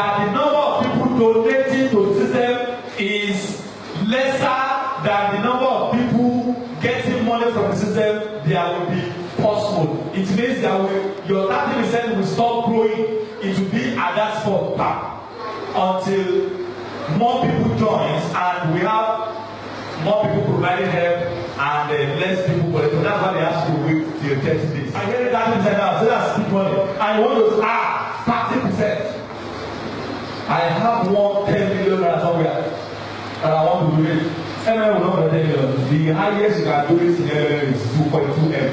that the number of people donating to the system is lesser than the number of people getting money from the system, there will be possible. It means that your 30% will stop growing. It will be at that spot back until more people joins and we have more people providing help and less people collecting. That's why they have to wait till 30 days. I get 30% now, so that's big money. And you want to 30%. I have 10 million somewhere and I want to do it. ML will not 10 million. The highest you can do it in ML is 2.2 M.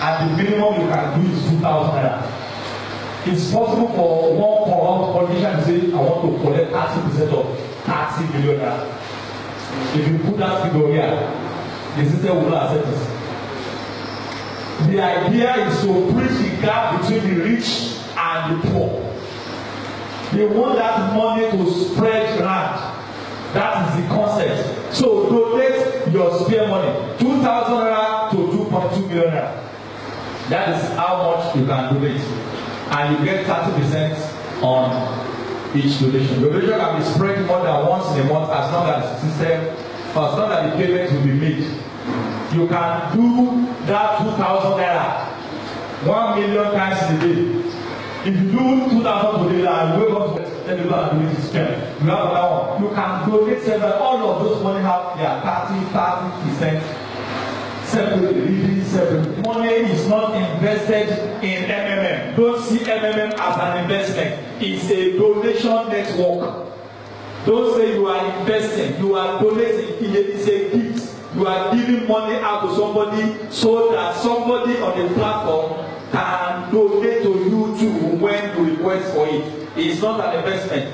And the minimum you can do is 2,000 naira. It's possible for one corrupt politician to say, I want to collect 30% of 30 million naira. If you put that figure here, the system will not accept it. The idea is to bridge the gap between the rich and the poor. They want that money to spread around. That is the concept. So donate your spare money, 2,000 naira to 2.2 million naira. That is how much you can donate, and you get 30% on each donation. Donation can be spread more than once in a month as long as the system, as long as the payment will be made. You can do that 2,000 naira 1 million times in a day. If you do 2,000 today and wake up to tell people and do it, spend. You have another one. You can donate several. All of those money have their 30% separately. Separate. Money is not invested in MMM. Don't see MMM as an investment. It's a donation network. Don't say you are investing. You are donating. It's a gift. You are giving money out to somebody so that somebody on the platform can donate to you too when you request for it. It's not an investment.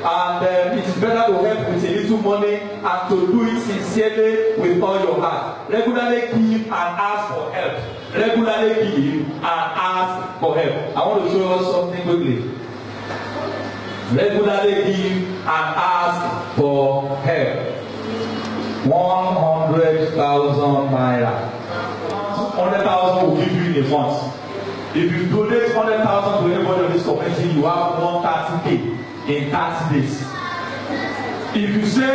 And it is better to help with a little money and to do it sincerely with all your heart. Regularly give and ask for help. Regularly give and ask for help. I want to show us something quickly. Regularly give and ask for help. 100,000 naira. 100,000 will give you in a month. If you donate 100,000 to anybody in this community, you have 130K in 30 days. If you say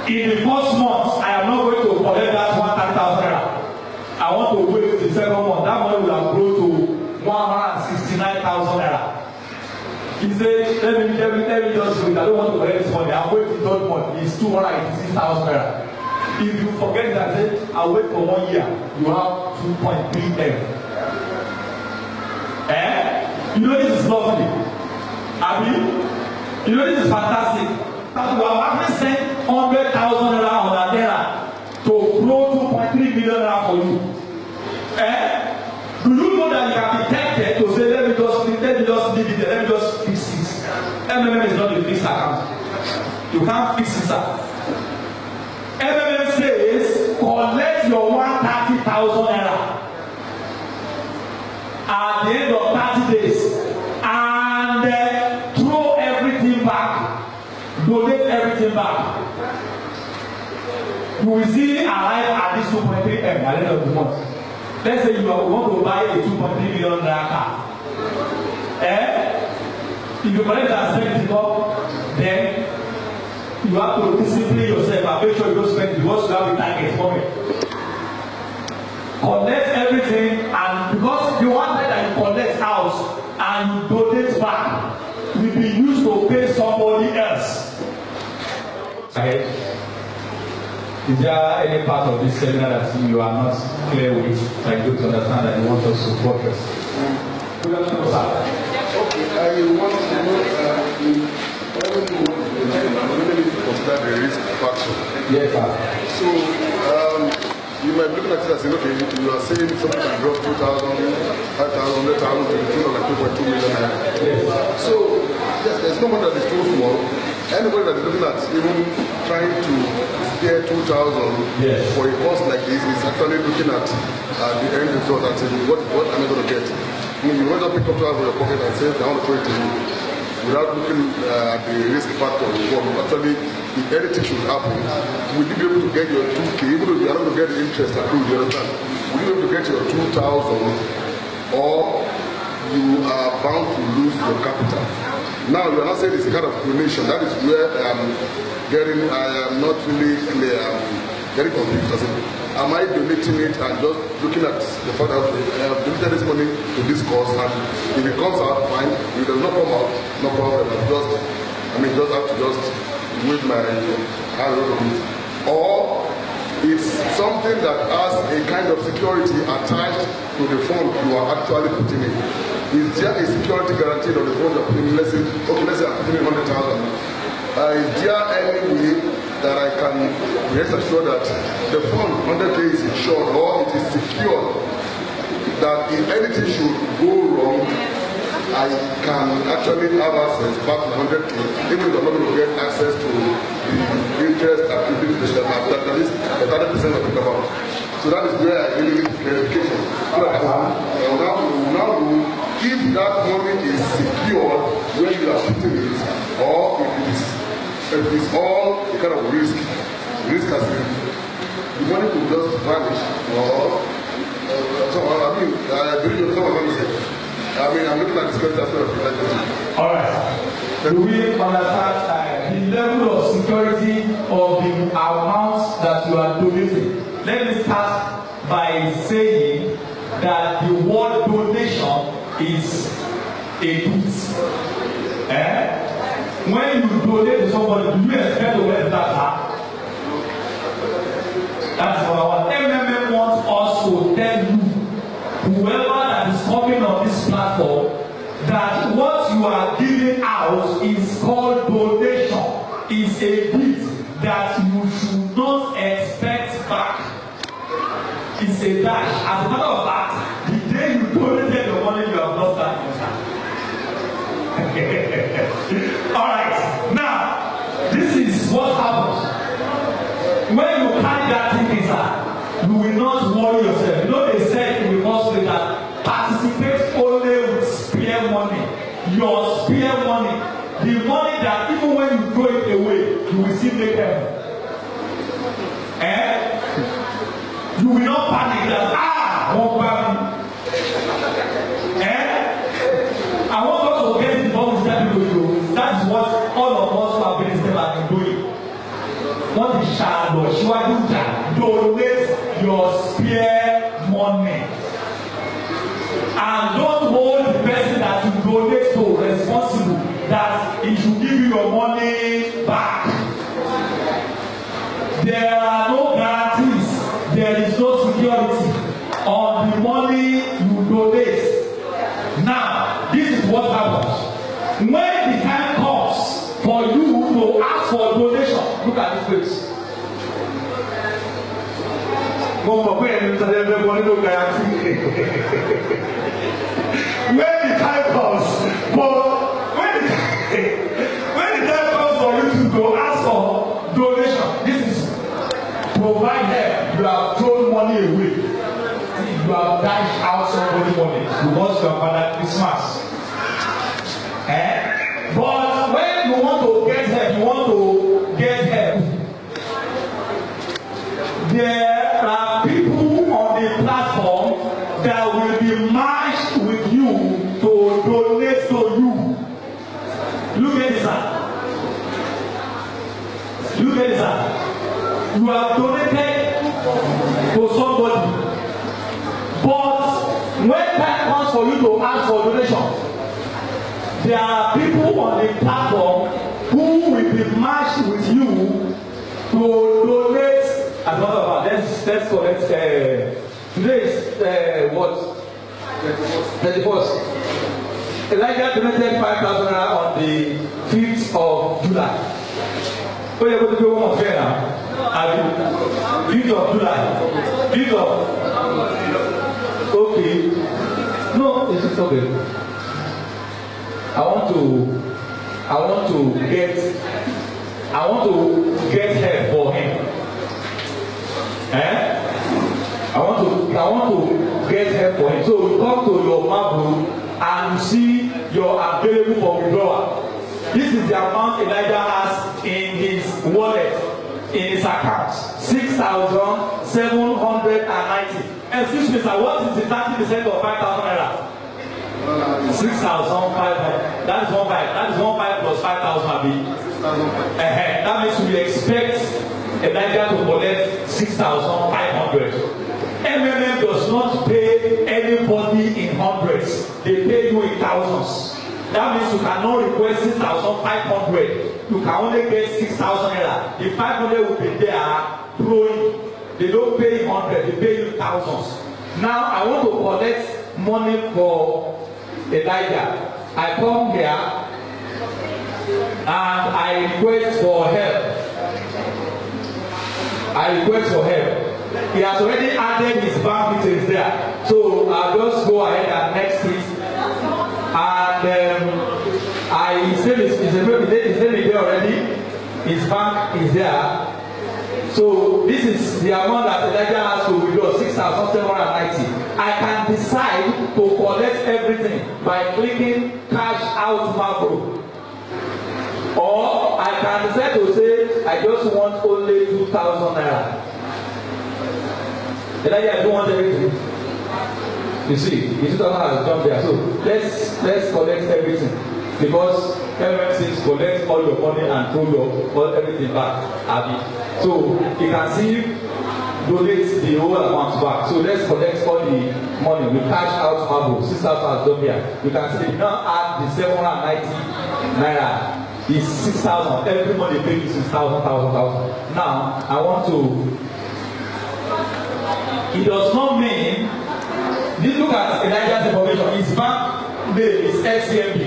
in the first month, I am not going to collect that 130,000 naira, I want to wait the second month, that money will have grown to 169,000 naira. He said, let me just wait. I don't want to collect this money. I'll wait the third month. It's 286,000 naira. If you forget that, say, I'll wait for 1 year. You have 2.3 M. You know this is lovely. You know this is fantastic. That we have actually sent 100,000 naira on that naira to grow 2.3 million naira for you. Do you know that you can be tempted to say, let me just leave it there, let me just fix it? MMM is not a fixed account. You can't fix it, sir. MMM says, collect your 130,000 naira at the end of 30 days and throw everything back. Donate everything back. You will see arrive at this 2.3 M at the end of the month. Let's say you want to buy a 2.3 million naira car. If you collect that spend it up, then you have to discipline yourself and make sure you don't spend it because you have a target for it. Collect everything, and because you want that you collect out and you donate back, will be used to pay somebody else. Okay. Is there any part of this seminar that you are not clear with? Like you to understand that you want us to progress. Okay, I want to know consider the risk factor. Yes, sir. So you might be looking at it and say, okay, you are saying something can drop 2,000, 5,000, 100,000 to the tune of like 2.2 million naira. Yes. So yes, there's no one that is too small. Anybody that is looking at even trying to spare 2,000 for a cost like this is actually looking at the end result and saying, what am I going to get? I mean, you want to pick up 2,000 in your pocket and say, I want to throw it to you, without looking at the risk factor involved. Actually, if anything should happen, will you be able to get your 2K, even though you are not going to get the interest accrued, you understand? Will you be able to get your 2,000, or you are bound to lose your capital? Now you are not saying it's a kind of donation. That is where I am not really clear. I'm very confused. Am I donating it and just looking at the fact that I have donated this money to this cause, and if it comes out, fine. If it does not come out, no problem. Just have to just wave my hand over it. Or it's something that has a kind of security attached to the fund you are actually putting in. Is there a security guaranteed on the fund you're putting in? Let's say I'm putting in 100,000. Is there any way that I can rest assured that the fund 100K is insured or it is secured, that if anything should go wrong, I can actually have access back to 100K, even if I'm not going to get access to the interest activity that is the 30% of the amount. So that is where I really need clarification. So that now know if that money is secured when you are putting it, or if it is all a kind of risk as the money could just vanish, or I believe what someone going to say. I'm looking at this question as well. All right. Do we understand the level of security of the amount that you are donating? Let me start by saying that the word donation is a gift. When you donate to somebody, do you expect to get that? That's number one. MMM wants us to tell you, whoever that is coming on this platform, that what you are giving out is called donation. It's a gift that you should not expect back. It's a dash. As a matter of fact, the day you donated your money, you have lost that money. Alright, now this is what happens. When you carry that thing inside, you will not worry yourself. You know they said in the first place that participate only with spare money. Your spare money. The money that even when you throw it away, you will still make heaven. You will not panic that won't panic. I want us to get involved with that people. That is what all of us who have been in step have been doing. What is Shado? Shiwaju, donate your spare money. And don't hold the person that you donate to responsible that he should give you your money back. There are no guarantees. There is no security on the money you donate. Now, this is what happens. When the time comes for you to ask for donation, look at this place. When the time comes for you to ask for donation, this is provided you have thrown money away. You have dashed out somebody's money because you have had Christmas. But when you want to get help, there are people on the platform that will be matched with you to donate to you. Look at this. You have donated to somebody. But when time comes for you to ask for donation, there are people on the platform who will be matched with you to donate. As a matter of fact, let's correct. Today is what? 31st. Elijah donated 5,000 on the 5th of July. Oh, you're going to go one fair now. 5th of July. 5th of. Okay. No, it's okay. I want to get help for him. I want to get help for him. So you come to your marble and you see you're available for withdrawal. This is the amount Elijah has in his wallet, in his account. 6,790. Excuse me, sir, what is the 30% of 5,000 naira? 6,500. That is 1,500. That is 1,500 plus 5,000 abi. 6,500. That means we expect Elijah to collect 6,500. MMM does not pay anybody in hundreds. They pay you in thousands. That means you cannot request 6,500. You can only get 6,000 naira. The 500 will be there growing. They don't pay in hundred. They pay you thousands. Now I want to collect money for Elijah. I come here and I request for help. He has already added his bank details there. So I'll just go ahead and next it. And his name is there already. His bank is there. So this is the amount that Elijah has to withdraw, 6,790. I can decide to collect everything by clicking cash out macro. Or I can decide to say I just want only 2,000 naira. Elijah, I don't want everything. You see, the 2,000 has jumped there. So let's collect everything. Because everyone says collect all your money and throw everything back. So you can see donate the whole amount back. So let's collect all the money. We cash out marble, 6,000 has done here. You can see now add the 790 naira. Is 6,000. Every month they pay you 6,000, 1,000. Now I want to. It does not mean. Look at Elijah's information. His bank name is FCMB.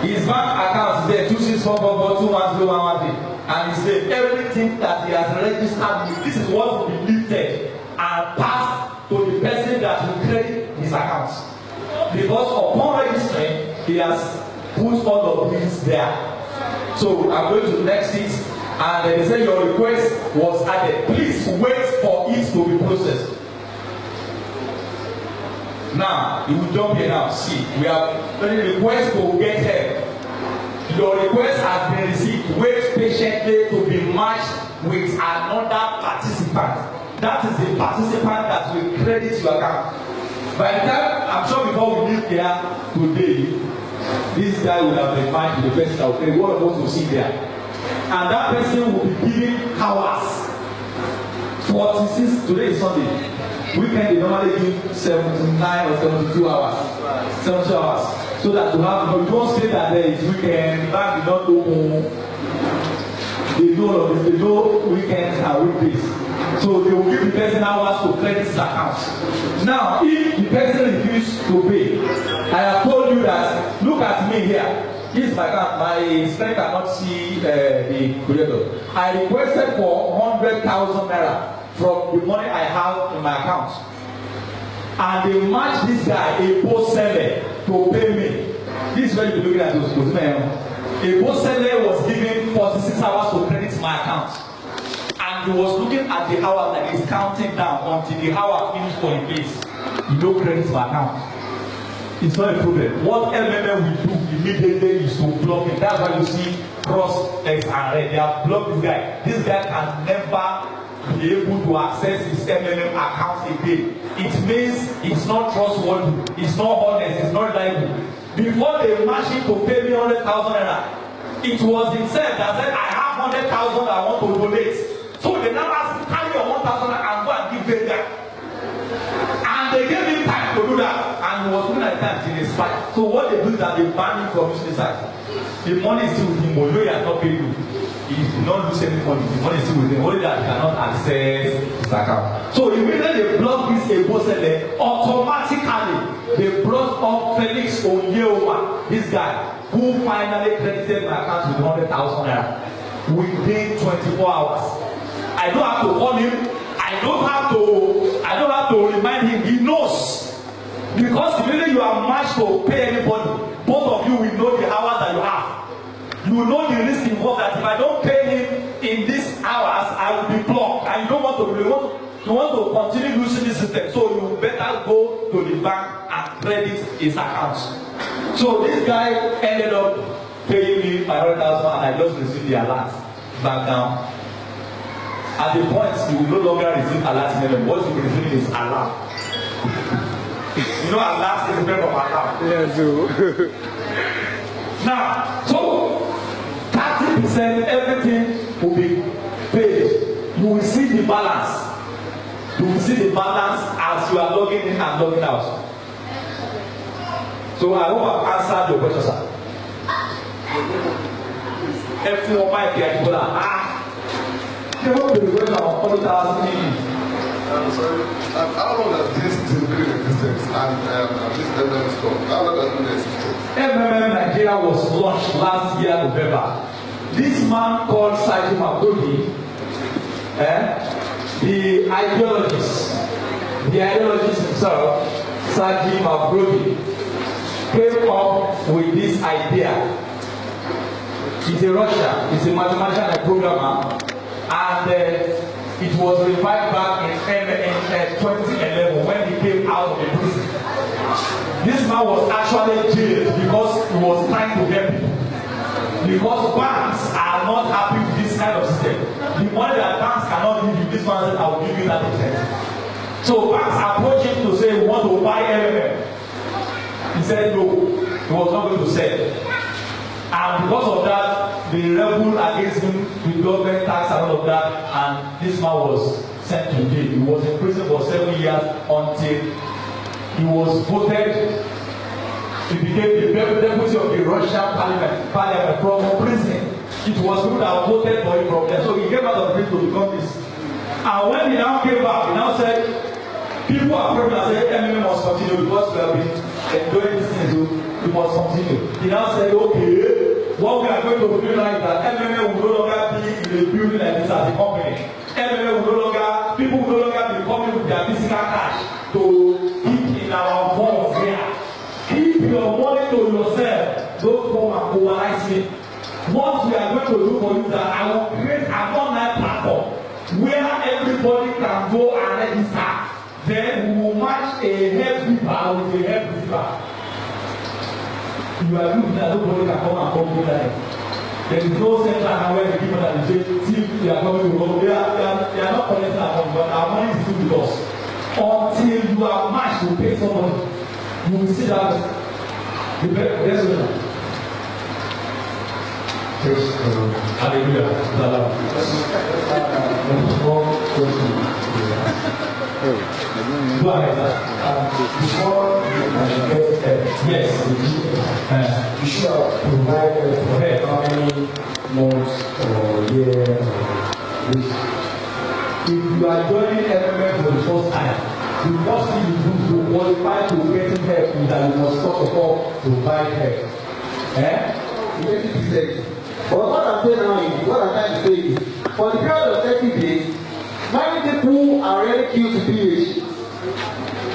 His bank account is there 26444210113, and his name. Everything that he has registered with. This is what will be lifted and passed to the person that will credit his account. Because upon registering, he has put all of this there. So I'm going to next it, and they say your request was added. Please wait for it to be processed. Now you will jump here now. See, we have any request to get help. Your request has been received. Wait patiently to be matched with another participant. That is the participant that will credit your account. By the time, I'm sure before we leave here today, this guy will have been matched with the person that will pay. One of us will see there. And that person will be giving hours. 46, today is Sunday. Weekend they normally give 79 or 72 hours. 72 hours. So that you have, you don't say that there is weekend, bank did not do home. They do all of this, they do weekends and weekdays. So they will give the person hours to credit his account. Now, if the person refuses to pay, I have told you that, look at me here. This is my account. My screen cannot see the creator. I requested for 100,000 naira from the money I have in my account. And they match this guy, a post seller, to pay me. This is where you be looking at those men. A post seller was given 46 hours to credit my account. And he was looking at the hour that is counting down until the hour finished for his place. You don't credit my account. It's not a problem. What MMM will do immediately is to block him. That's why you see cross X and red. They have blocked this guy. This guy can never be able to access his MMM account again. It means it's not trustworthy, it's not honest, it's not reliable. Before they match him to pay me 100,000 naira, it was himself that said, I have 100,000 I want to donate. So they now ask him, carry your 1,000 and go and give them that. And they gave him time to do that, and he was doing that time till he expired. So what they do is that they ban him from using the site. The money is still with him, although he has not paid you. He did not lose any money. The money is still with him, only that he cannot access his account. So immediately they block this Ebo seller, automatically they brought up Felix Onyeoma, this guy who finally credited my account with 100,000 naira within 24 hours. I don't have to call him. I don't have to remind him. He knows. Because immediately you are matched to pay anybody, both of you will know the hours that you have. You will know the risk involved that if I don't pay him in these hours, I will be blocked. And you don't want to you want to continue using this system. So you better go to the bank and credit his account. So this guy ended up paying me my 100,000 and I just received the alert back down. At the point, you will no longer receive alert. What you will receive is alarm. You You know, our last is the from account. Yeah, so. Now, so 30% everything will be paid. You will see the balance. You will see the balance as you are logging in and logging out. So I hope I've answered your question, sir. Everyone might be at they won't be going on 40,000 million. I'm sorry. How long has this been in existence and this MMM store? How long has it been in existence? MMM Nigeria was launched last year November. This man called Saji Mabrodi, the ideologist himself, Saji Mabrodi, came up with this idea. He's a Russian, he's a mathematician and programmer, and it was revived back in 2011 when he came out of the prison. This man was actually jailed because he was trying to help people. Because banks are not happy with this kind of system. The money that banks cannot give you, this man said, I will give you that %. So banks approached him to say, we want to buy MMM. He said no, he was not going to sell. And because of that, they rebelled against him with government tax and all of that, and this man was sent to jail. He was in prison for 7 years until he was voted. He became the deputy of the Russian parliament from prison. It was people that voted for him from there. So he came out of prison to become this. And when he now came back, he now said, people are probably saying MMM must continue because we have been doing this thing, so we must continue. He now said, okay, what we are going to do now is that MMM will no longer be in a building like this as a company. MMM will no longer, people will no longer be coming with their physical cash to keep in our vaults here. Keep your money to yourself. Don't come and overnight me. What we are going to do for you is that I will create an online platform where everybody can go and register. Then we will match a head sweeper with a head receiver. You are looking at nobody can come and come there. There is no center now where the people that say, see, they are coming to go. They are not collecting our money, but our money is still with us. Until you are matched to pay somebody, you will see that the best way. Hallelujah. Go ahead. Before you should provide how many months or years or weeks. If you are joining MMM for the first time, the first thing you do to qualify to getting help is that you must first of all provide help. You get it said. But what I'm saying now is, what I'm trying to say is, for the period of 30 days, many people are already queued to PH.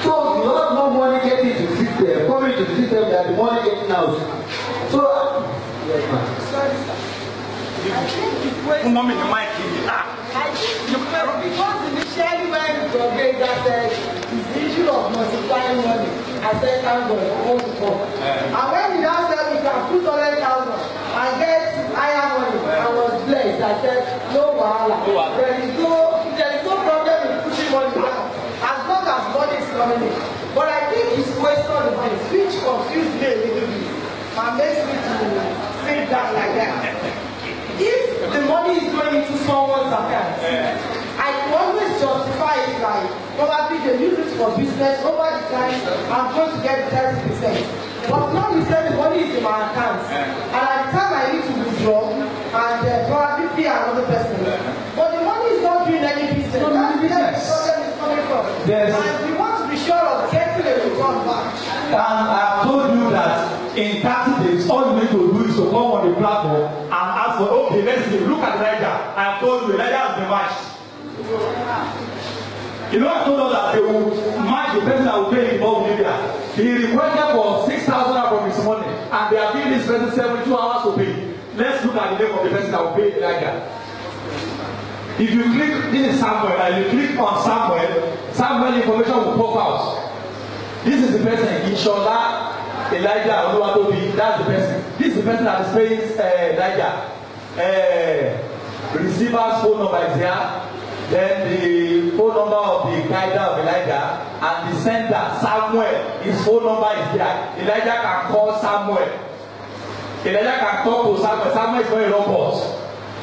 So you have no money getting to the system, coming to the system that the money getting out. So, yes, ma'am. Sorry, sir. Because initially when the Brigadier said it's the issue of multiplying money, I said thank God, and when he now said we can put 100,000 and get higher money, I was blessed. I said no wahala. There is no problem in pushing money down as long as money is coming in. But I think his question is this, which confused me a little bit and makes me to think that like that. If the money is going into someone's account, I can always justify it like probably they use it for business over the time I'm going to get 30%. But now you say the money is in my account, and at the time I need to withdraw and probably pay another person. But the money is not doing any business. That's where the problem is coming from. Yes. And we want to be sure of getting a return back. And I have told you that in 30 days, all you need to do is to come on the platform and ask for, okay, let's see, look at Elijah. I have told you, Elijah has been matched. You know, I told us that they will match the person that will pay him for Libya. He requested for 6,000 from his money, and they are giving this person 72 hours to pay. Let's look at the name of the person that will pay Elijah. If you click, this is Samuel, and you click on Samuel information will pop out. This is the person, Inshallah, Elijah Oluwatobi, that's the person. This is the person that is paying Elijah. Receiver's phone number is here. then the phone number of the guider of Elijah, and the sender Samuel, his phone number is there. Elijah can call Samuel. Elijah can talk to Samuel. Samuel is very robust.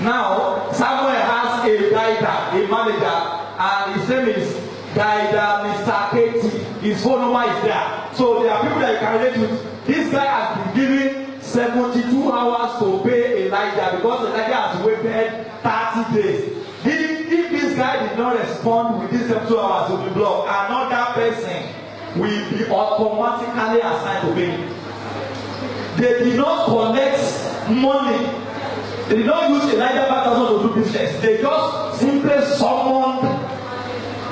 Now Samuel has a guider, a manager, and his name is guider Mr. Katie. His phone number is there. So there are people that you can relate with. This guy has been given 72 hours to pay Elijah because Elijah has waited 30 days. If this guy did not respond within 72 hours to be blocked, another person will be automatically assigned to pay. They did not collect money. They did not use Elijah 5,000 to do business. They just simply summoned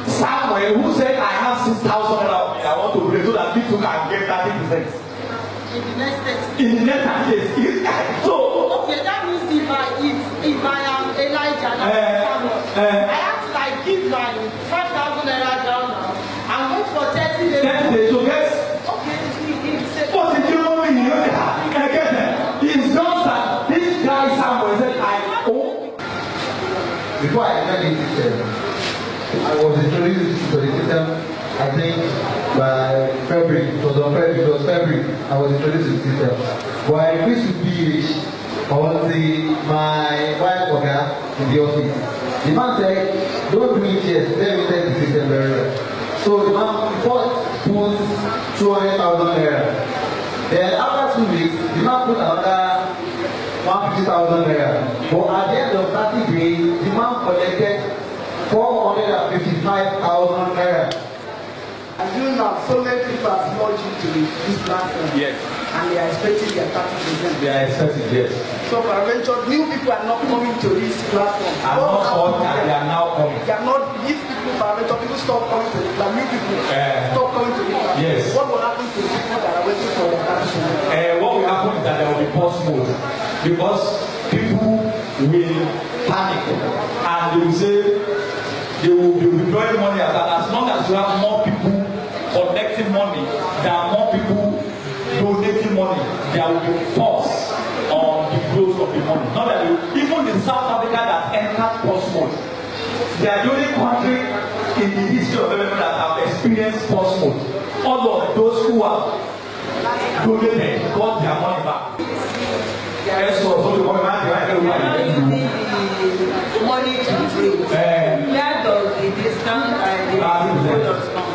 Samuel who said, I have 6,000 naira I want to pay so that me too can get 30%. In the next 30 In the next 30 days. So okay, that means if I am Elijah and I have to like give my 5,000 naira down now and wait for 30 days. 30 days to get. Okay, it's What did you mean? It's just that this guy Samuel said, I owe. Before I entered this system, I was introduced to the system, I think, by February. It was February. I was introduced to the system. But I increased to PH until my wife was in the office. The man said, don't do it yet, let me take the system very well. So the man first put 200,000 naira. Then after 2 weeks, the man put another 150,000 naira. But at the end of 30 days, the man collected 455,000 naira. And you know, so many people have merged into this platform. Yes. And they are expecting their 30%. They are expecting, yes. So peradventure, new people are not coming to this platform. Are not coming, and they are now coming. They are not, these people, peradventure, people stop coming to the platform. New people stop coming to the platform. Yes. What will happen to people that are waiting for their 30%? What will happen is that there will be pause mode because people will panic and they will say they will be withdrawing money as long as you have more people collecting money, there are more people donating money, there will be force on the growth of the money. Not that even in South Africa that entered pause mode, they are the only country in the history of America that have experienced pause mode. All of those who have donated got their money back. Yes, so the money back, Money to trade. Where does the discount and the products come?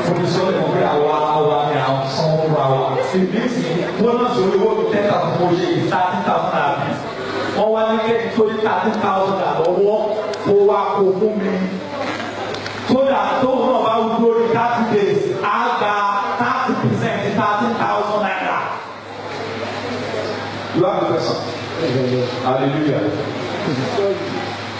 Commission of our some bonus only work 10,000 for you is 30,000. One one get 30,000 or for me. So that those of us who go in 30 days, I got 30%, 13,000 naira. You have the question. Hallelujah.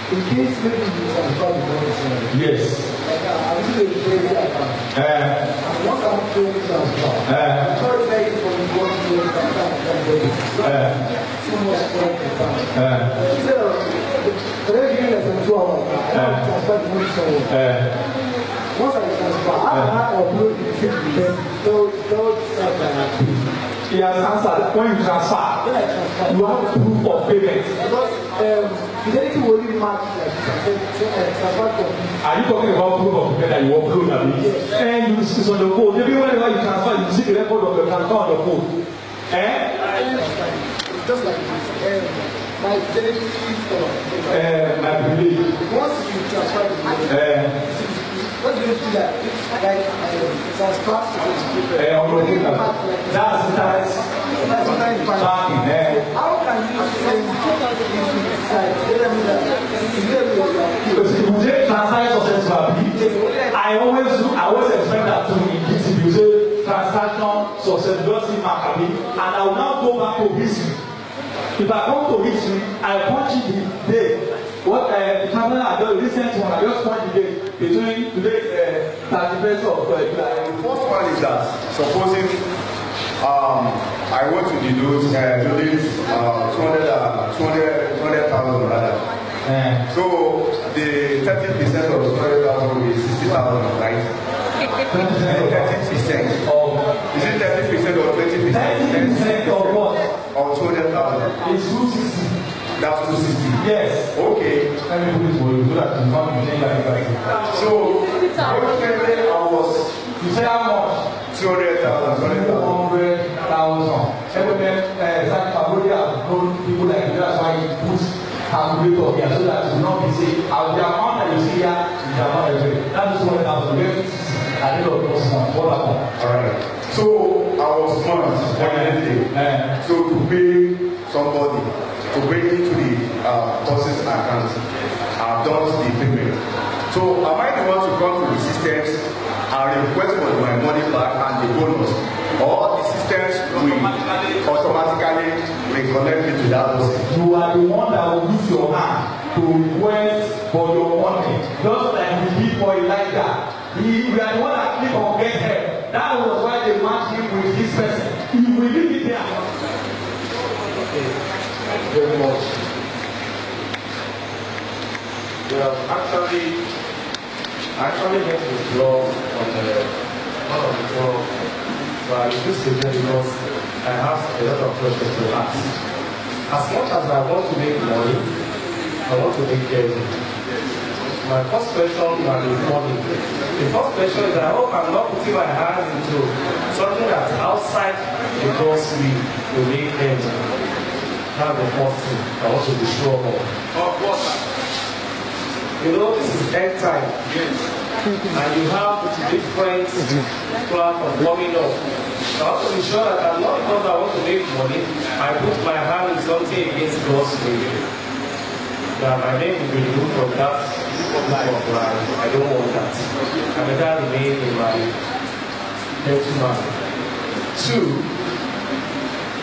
In case maybe you transfer the money somewhere. Yes. Like I will do a credit account. And once I'm doing transfer, I'm trying to pay for the one to transfer so much for the account. Instead of already giving less than 2 hours, I have to transfer the money somewhere. Once I transfer, I have to upload the receipt to the person. He has answered when you transfer, you have proof of payment. Because fidelity will only match like transfer company. Are you talking about proof of payment that you upload? Yes. And you see on the phone. Maybe whenever you transfer, you see the record of the transfer on the phone. Just like this. My fidelity is my belief. Once you transfer the money, what do you do that? Like transfer to the that's interest. Banking, How can you send because if you say transfer successful, I always expect that to be if you say transaction success, just see Maccabi, and I will now go back to history. If I come to history, I punch it the day. What the traveler I just recent one, I just punch the day between today 31st of The first one is that supposing I went to the news and donate 200,000 rather. So the 30% of 200,000 will be 60,000, right? 30%. Is it 30% or 20%? 30% of what? Or 200,000? It's 260. That's 260. Yes. Okay. let me put it for you so that you not be saying that. So, unfortunately, I was. You say how much? 200,000. 200,000. Everyone, Cambodia has known people like you. That's why he puts calculator here so that you not be saying, the amount that you see here is the amount that you pay. That is 200,000. You get a little of those months. What happened? Alright. So I was smart so to pay somebody to bring into the courses account, I've done the payment. So am I the one to come to the systems and request for my money back and the bonus, or the systems will automatically reconnect me to that person? You are the one that will use your hand to request for your money, just like we did for Elijah. We are the one that click on get help. That was why they matched him with this person. He will leave it there. Okay. Thank you very much. We have actually get to draw on one of the forum, but I refuse to do because I have a lot of questions to ask. As much as I want to make money, I want to make everything. My first question will be money. The first question is I hope I'm not putting my hands into something that's outside the grocery to make everything. That's the first thing I want to be sure of. You know, this is end time. Yes. And you have different platforms coming up. I want to be sure that I'm not because I want to make money, I put my hand in something against grocery. That my name will be removed from that line of life. I don't want that. I better remain in my healthy man. 2,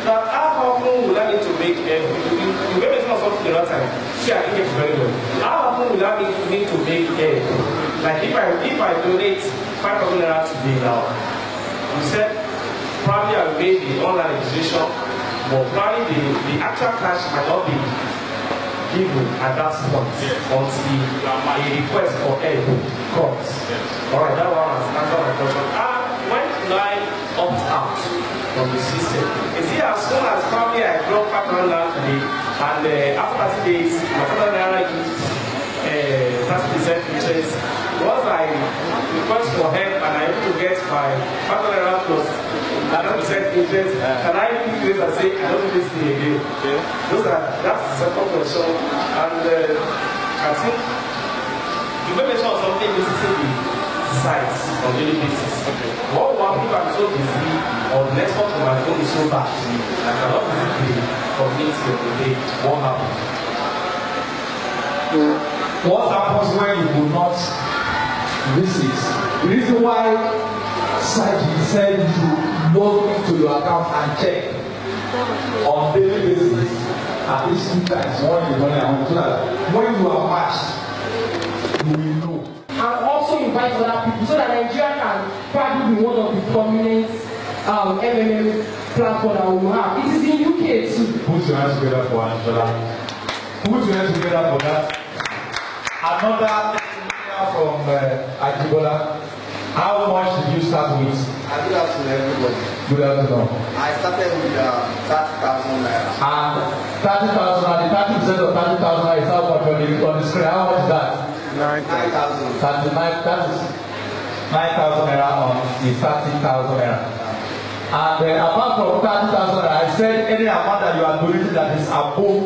now how often will I need to make every you may mention something the other time. See, I think it's very well. How often will I need to make every? Like if I donate 5,000 naira today now, you said probably I will make the online registration, but probably the actual cash might not be given at that point until a request for help comes. Alright, that one has answered my question. When do I opt out from the system? Is it as soon as probably I drop 500 naira today and after 30 days, my 500 naira gives 30% interest? Once I request for help and I'm able to get my 500 naira plus 100% interest, can I pick this and say, I don't do this thing again? Okay. That's the second question. And I think you may mention something visiting the sites on daily basis. Okay. What one people are so busy or the network on my phone is so bad I cannot visit the community of the day. What happens? What happens when you do not visit? The reason why Saji said you should log into your account and check on daily basis at least 2 times, one in the morning and so that when you are matched, you will know. And also invite other people so that Nigeria can probably be one of the prominent MMM platform that we will have. It is in UK too. Put your hands together for Angela. Put your hands together for that. Another from Ajibola. How much did you start with? I do that to everybody. Good afternoon. I started with 30,000 naira. And 30,000 and the 30% of 30,000 is how much on the screen. How much is that? 9,000. 39, that is 9,000 naira on the 30,000 naira. And apart from 30,000 naira, I said any amount that you are donating that is above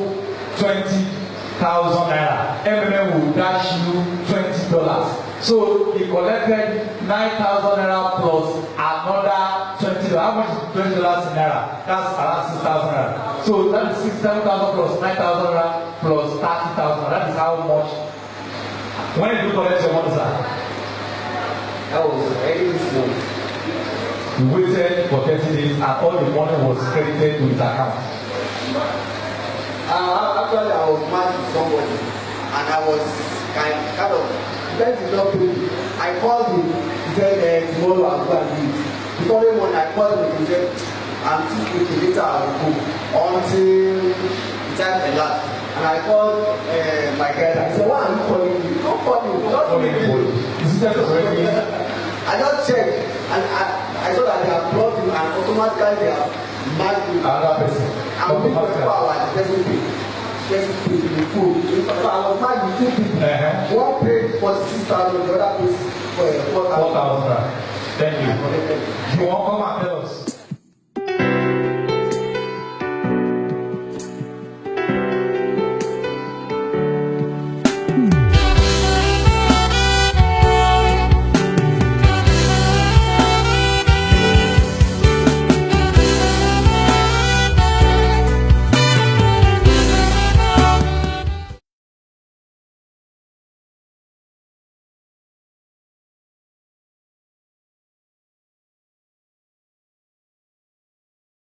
20,000 naira, MMM will dash you $20. So he collected 9,000 naira plus another $20. How much is $20 in naira? That's around 6,000 naira. So that is 67,000 plus 9,000 naira plus 30,000. That is how much. When did you collect your money, sir? That was early this month. You waited for 30 days and all the money was credited to his account. Actually, I was mad with somebody and I was kind of bent did not pay me. I called him, he said tomorrow I'll go and do it. The following morning I called him, he said I'm still speaking, later I will go until the time elapsed. And I called my guy, I said, why are you calling me? Don't call me, just leave me. I just checked and I saw that they have blocked him and automatically they have marked him. Another person. I'm looking for our person pay. person paid the full. So I was mad with two people. One paid 46,000, the other paid for 4,000. Thank you. You want to come and tell us?